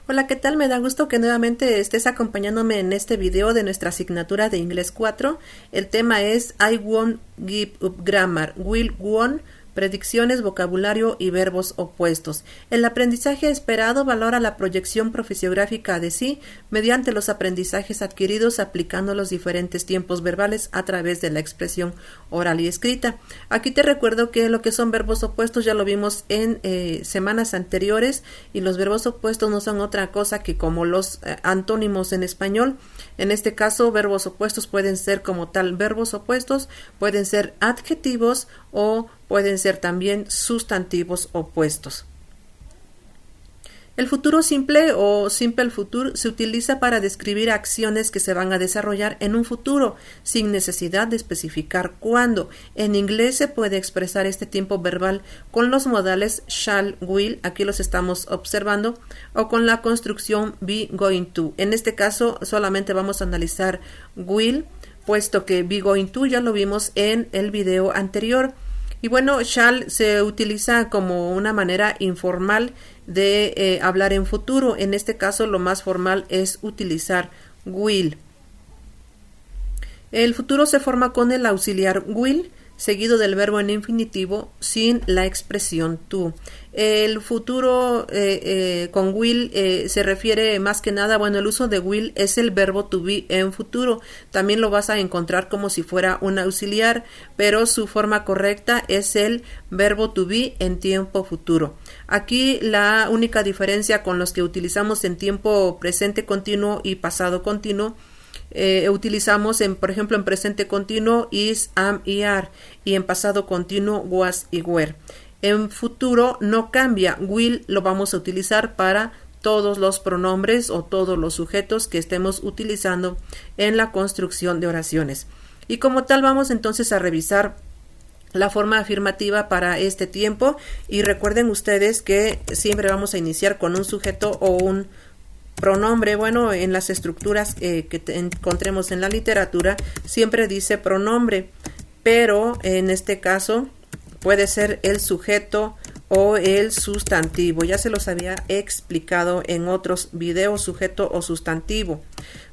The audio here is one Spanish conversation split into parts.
Hola, ¿qué tal? Me da gusto que nuevamente estés acompañándome en este video de nuestra asignatura de Inglés 4. El tema es I won't give up grammar, will won't, predicciones, vocabulario y verbos opuestos. El aprendizaje esperado valora la proyección profesiográfica de sí mediante los aprendizajes adquiridos aplicando los diferentes tiempos verbales a través de la expresión oral y escrita. Aquí te recuerdo que lo que son verbos opuestos ya lo vimos en semanas anteriores, y los verbos opuestos no son otra cosa que como los antónimos en español. En este caso, verbos opuestos pueden ser como tal verbos opuestos, pueden ser adjetivos o pueden ser también sustantivos opuestos. El futuro simple o simple future se utiliza para describir acciones que se van a desarrollar en un futuro sin necesidad de especificar cuándo. En inglés se puede expresar este tiempo verbal con los modales shall, will, aquí los estamos observando, o con la construcción be going to. En este caso solamente vamos a analizar will, puesto que be going to ya lo vimos en el video anterior. Y bueno, shall se utiliza como una manera informal de hablar en futuro. En este caso, lo más formal es utilizar will. El futuro se forma con el auxiliar will, seguido del verbo en infinitivo sin la expresión to. El futuro con will se refiere más que nada, bueno, el uso de will es el verbo to be en futuro. También lo vas a encontrar como si fuera un auxiliar, pero su forma correcta es el verbo to be en tiempo futuro. Aquí la única diferencia con los que utilizamos en tiempo presente continuo y pasado continuo, utilizamos por ejemplo en presente continuo is, am y are, y en pasado continuo was y were. En futuro no cambia, will lo vamos a utilizar para todos los pronombres o todos los sujetos que estemos utilizando en la construcción de oraciones. Y como tal vamos entonces a revisar la forma afirmativa para este tiempo, y recuerden ustedes que siempre vamos a iniciar con un sujeto o un pronombre. Bueno, en las estructuras que encontremos en la literatura siempre dice pronombre, pero en este caso puede ser el sujeto o el sustantivo. Ya se los había explicado en otros videos, sujeto o sustantivo.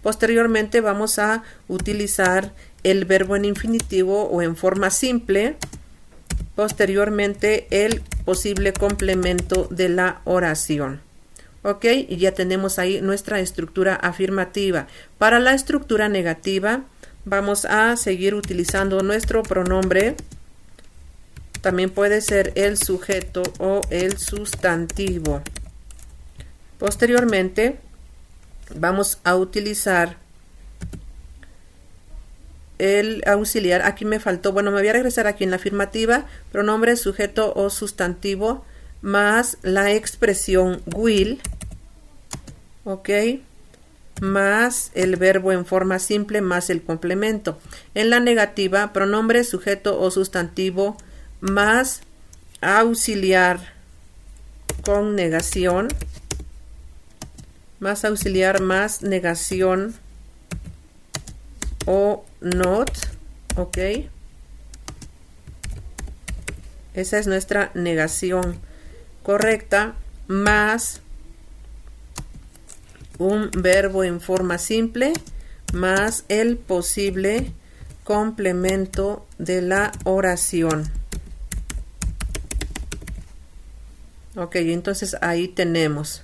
Posteriormente vamos a utilizar el verbo en infinitivo o en forma simple. Posteriormente el posible complemento de la oración. Ok, y ya tenemos ahí nuestra estructura afirmativa. Para la estructura negativa vamos a seguir utilizando nuestro pronombre. También puede ser el sujeto o el sustantivo. Posteriormente vamos a utilizar el auxiliar. Aquí me faltó, bueno, me voy a regresar aquí en la afirmativa, pronombre, sujeto o sustantivo, más la expresión will, ok, más el verbo en forma simple, más el complemento. En la negativa, pronombre, sujeto o sustantivo, más auxiliar con negación, más auxiliar más negación o not, ok. Esa es nuestra negación correcta, más un verbo en forma simple, más el posible complemento de la oración. Ok, entonces ahí tenemos.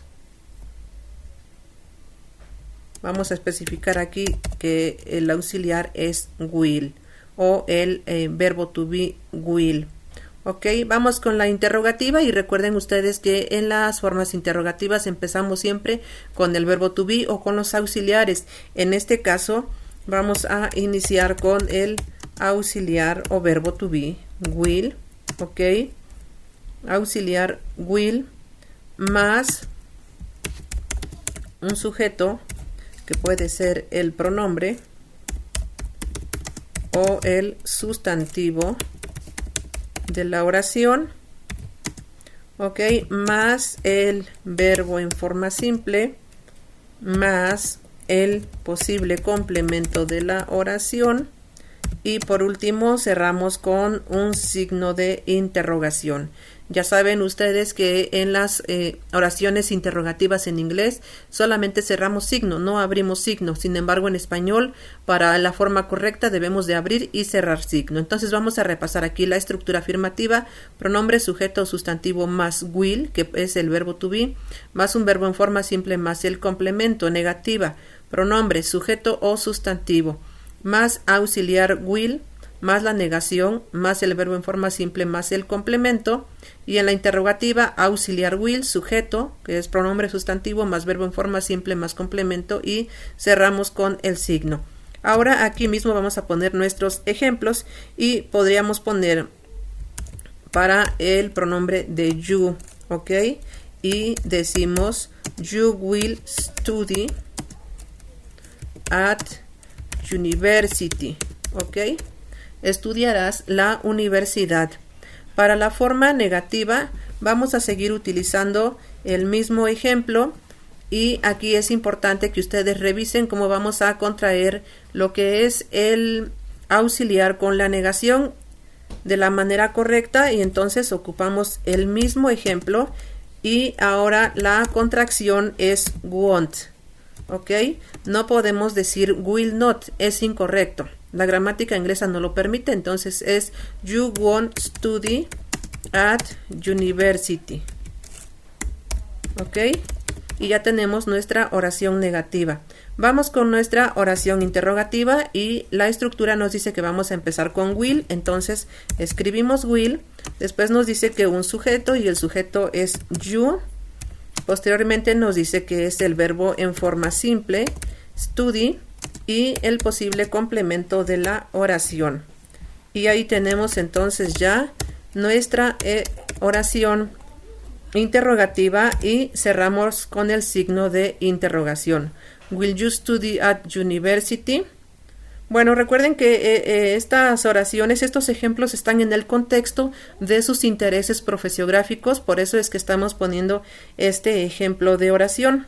Vamos a especificar aquí que el auxiliar es will o el verbo to be will. Ok, vamos con la interrogativa, y recuerden ustedes que en las formas interrogativas empezamos siempre con el verbo to be o con los auxiliares. En este caso vamos a iniciar con el auxiliar o verbo to be, will, ok, auxiliar will más un sujeto que puede ser el pronombre o el sustantivo de la oración, ok, más el verbo en forma simple, más el posible complemento de la oración, y por último cerramos con un signo de interrogación. Ya saben ustedes que en las oraciones interrogativas en inglés solamente cerramos signo, no abrimos signo. Sin embargo, en español, para la forma correcta debemos de abrir y cerrar signo. Entonces vamos a repasar aquí la estructura afirmativa: pronombre, sujeto o sustantivo más will, que es el verbo to be, más un verbo en forma simple más el complemento. Negativa: pronombre, sujeto o sustantivo, más auxiliar will, más la negación, más el verbo en forma simple, más el complemento. Y en la interrogativa, auxiliar will, sujeto, que es pronombre sustantivo, más verbo en forma simple, más complemento, y cerramos con el signo. Ahora aquí mismo vamos a poner nuestros ejemplos y podríamos poner para el pronombre de you, ¿ok? Y decimos, you will study at university, ¿ok? Estudiarás la universidad. Para la forma negativa vamos a seguir utilizando el mismo ejemplo y aquí es importante que ustedes revisen cómo vamos a contraer lo que es el auxiliar con la negación de la manera correcta, y entonces ocupamos el mismo ejemplo y ahora la contracción es won't, ¿ok? No podemos decir will not, es incorrecto. La gramática inglesa no lo permite, entonces es you won't study at university. ¿Ok? Y ya tenemos nuestra oración negativa. Vamos con nuestra oración interrogativa y la estructura nos dice que vamos a empezar con will. Entonces escribimos will, después nos dice que un sujeto y el sujeto es you. Posteriormente nos dice que es el verbo en forma simple, study, y el posible complemento de la oración. Y ahí tenemos entonces ya nuestra oración interrogativa y cerramos con el signo de interrogación. Will you study at university? Bueno, recuerden que estas oraciones, estos ejemplos están en el contexto de sus intereses profesiográficos, por eso es que estamos poniendo este ejemplo de oración.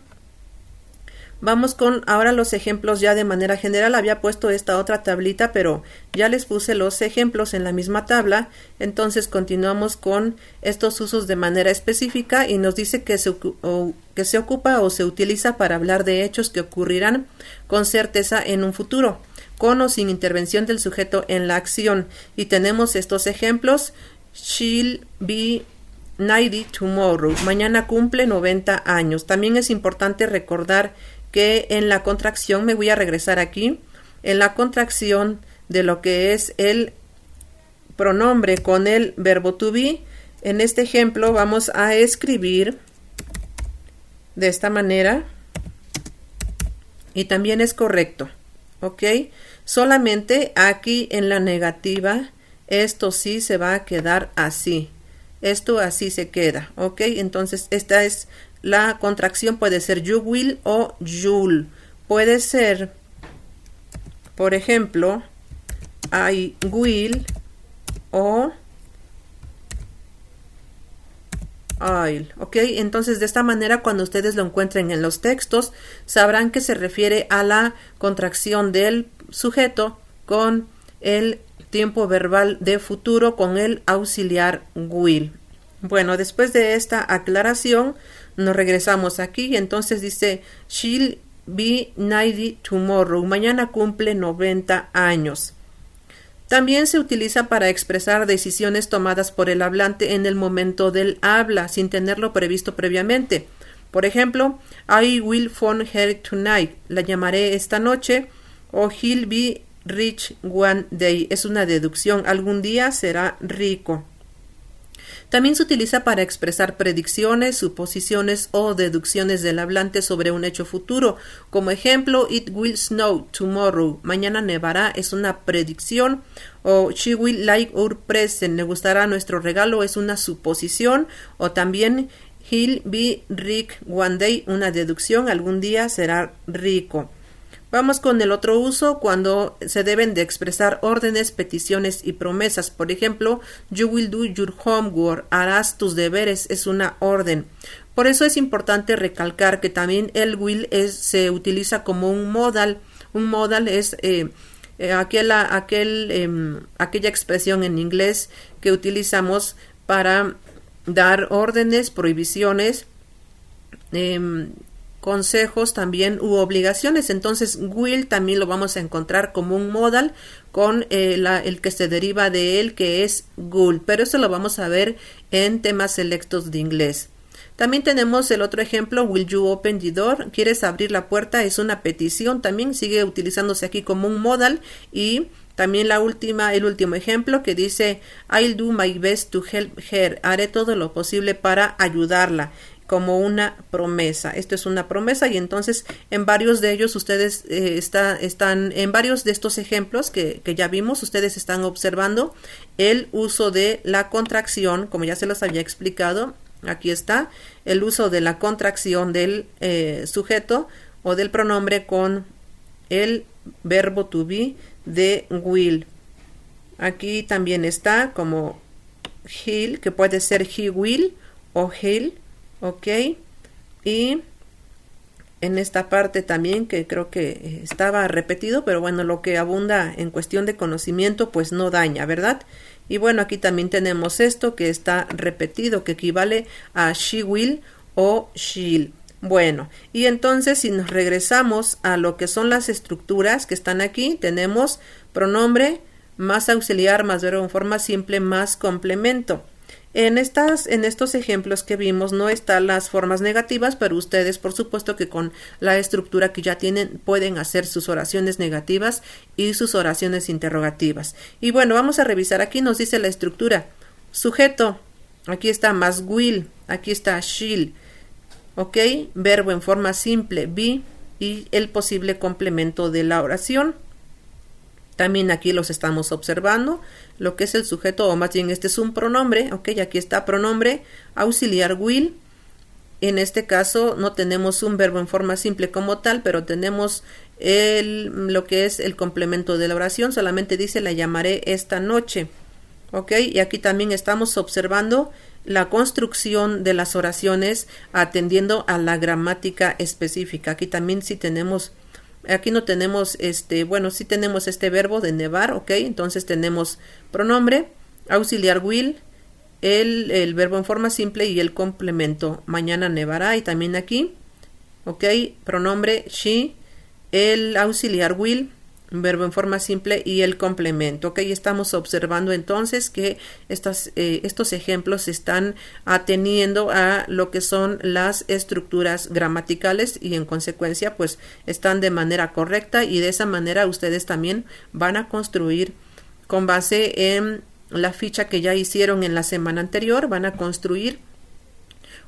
Vamos con ahora los ejemplos ya de manera general. Había puesto esta otra tablita, pero ya les puse los ejemplos en la misma tabla. Entonces continuamos con estos usos de manera específica y nos dice que se ocupa o se utiliza para hablar de hechos que ocurrirán con certeza en un futuro, con o sin intervención del sujeto en la acción. Y tenemos estos ejemplos: she'll be 90 tomorrow. Mañana cumple 90 años. También es importante recordar que en la contracción, me voy a regresar aquí, en la contracción de lo que es el pronombre con el verbo to be, en este ejemplo vamos a escribir de esta manera y también es correcto, ¿ok? Solamente aquí en la negativa, esto sí se va a quedar así, esto así se queda, ¿ok? Entonces esta es la contracción, puede ser you will o you'll. Puede ser, por ejemplo, I will o I'll. ¿Ok? Entonces, de esta manera, cuando ustedes lo encuentren en los textos, sabrán que se refiere a la contracción del sujeto con el tiempo verbal de futuro con el auxiliar will. Bueno, después de esta aclaración, nos regresamos aquí y entonces dice she'll be 90 tomorrow. Mañana cumple 90 años. También se utiliza para expresar decisiones tomadas por el hablante en el momento del habla, sin tenerlo previsto previamente. Por ejemplo, I will phone her tonight. La llamaré esta noche. O he'll be rich one day. Es una deducción. Algún día será rico. También se utiliza para expresar predicciones, suposiciones o deducciones del hablante sobre un hecho futuro. Como ejemplo, it will snow tomorrow. Mañana nevará es una predicción. O she will like our present. Le gustará nuestro regalo es una suposición. O también he'll be rich one day, una deducción. Algún día será rico. Vamos con el otro uso cuando se deben de expresar órdenes, peticiones y promesas. Por ejemplo, you will do your homework. Harás tus deberes es una orden. Por eso es importante recalcar que también el will se utiliza como un modal. Un modal es aquella expresión en inglés que utilizamos para dar órdenes, prohibiciones, consejos también u obligaciones. Entonces will también lo vamos a encontrar como un modal con el que se deriva de él, que es goal, pero eso lo vamos a ver en temas selectos de inglés. También tenemos el otro ejemplo, will you open the door? ¿Quieres abrir la puerta? Es una petición, también sigue utilizándose aquí como un modal. Y también el último ejemplo que dice I'll do my best to help her. Haré todo lo posible para ayudarla, como una promesa. Esto es una promesa, y entonces en varios de ellos ustedes están en varios de estos ejemplos que ya vimos, ustedes están observando el uso de la contracción, como ya se los había explicado. Aquí está el uso de la contracción del sujeto o del pronombre con el verbo to be de will. Aquí también está como he'll, que puede ser he will o he'll, ok. Y en esta parte también, que creo que estaba repetido, pero bueno, lo que abunda en cuestión de conocimiento pues no daña, ¿verdad? Y bueno, aquí también tenemos esto que está repetido, que equivale a she will o she'll. Bueno, y entonces si nos regresamos a lo que son las estructuras que están aquí, tenemos pronombre más auxiliar más verbo en forma simple más complemento. En estos ejemplos que vimos no están las formas negativas, pero ustedes por supuesto que con la estructura que ya tienen pueden hacer sus oraciones negativas y sus oraciones interrogativas. Y bueno, vamos a revisar. Aquí nos dice la estructura. Sujeto, aquí está más will, aquí está she'll, ok. Verbo en forma simple, be, y el posible complemento de la oración. También aquí los estamos observando, lo que es el sujeto, o más bien este es un pronombre, ok, aquí está pronombre auxiliar will. En este caso no tenemos un verbo en forma simple como tal, pero tenemos lo que es el complemento de la oración, solamente dice la llamaré esta noche, ok. Y aquí también estamos observando la construcción de las oraciones atendiendo a la gramática específica. Aquí también sí tenemos... Aquí no tenemos sí tenemos este verbo de nevar, ok. Entonces tenemos pronombre, auxiliar will, el verbo en forma simple y el complemento, mañana nevará. Y también aquí, ok, pronombre she, el auxiliar will, verbo en forma simple y el complemento, ok. Estamos observando entonces que estos ejemplos están atendiendo a lo que son las estructuras gramaticales y en consecuencia pues están de manera correcta, y de esa manera ustedes también van a construir con base en la ficha que ya hicieron en la semana anterior, van a construir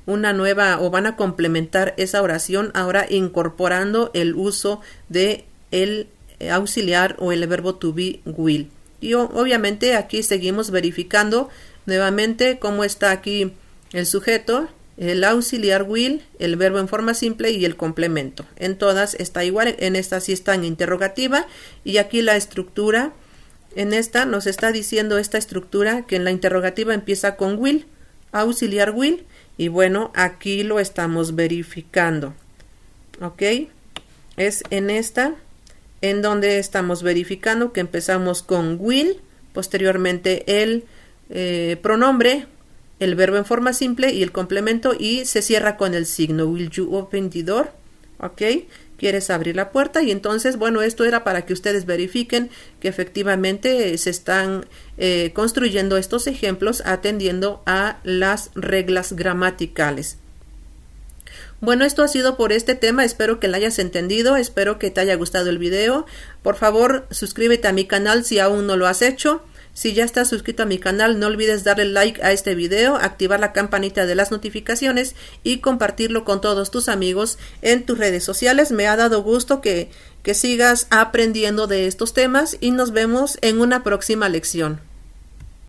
una nueva, o van a complementar esa oración ahora incorporando el uso de el auxiliar o el verbo to be will. Y obviamente aquí seguimos verificando nuevamente cómo está aquí el sujeto, el auxiliar will, el verbo en forma simple y el complemento. En todas está igual, en esta sí está en interrogativa, y aquí la estructura, en esta nos está diciendo esta estructura que en la interrogativa empieza con will, auxiliar will, y bueno, aquí lo estamos verificando, ok. Es en esta en donde estamos verificando que empezamos con will, posteriormente el pronombre, el verbo en forma simple y el complemento, y se cierra con el signo. Will you open the door? Ok, quieres abrir la puerta. Y entonces, bueno, esto era para que ustedes verifiquen que efectivamente se están construyendo estos ejemplos atendiendo a las reglas gramaticales. Bueno, esto ha sido por este tema, espero que lo hayas entendido, espero que te haya gustado el video. Por favor, suscríbete a mi canal si aún no lo has hecho. Si ya estás suscrito a mi canal, no olvides darle like a este video, activar la campanita de las notificaciones y compartirlo con todos tus amigos en tus redes sociales. Me ha dado gusto que sigas aprendiendo de estos temas, y nos vemos en una próxima lección.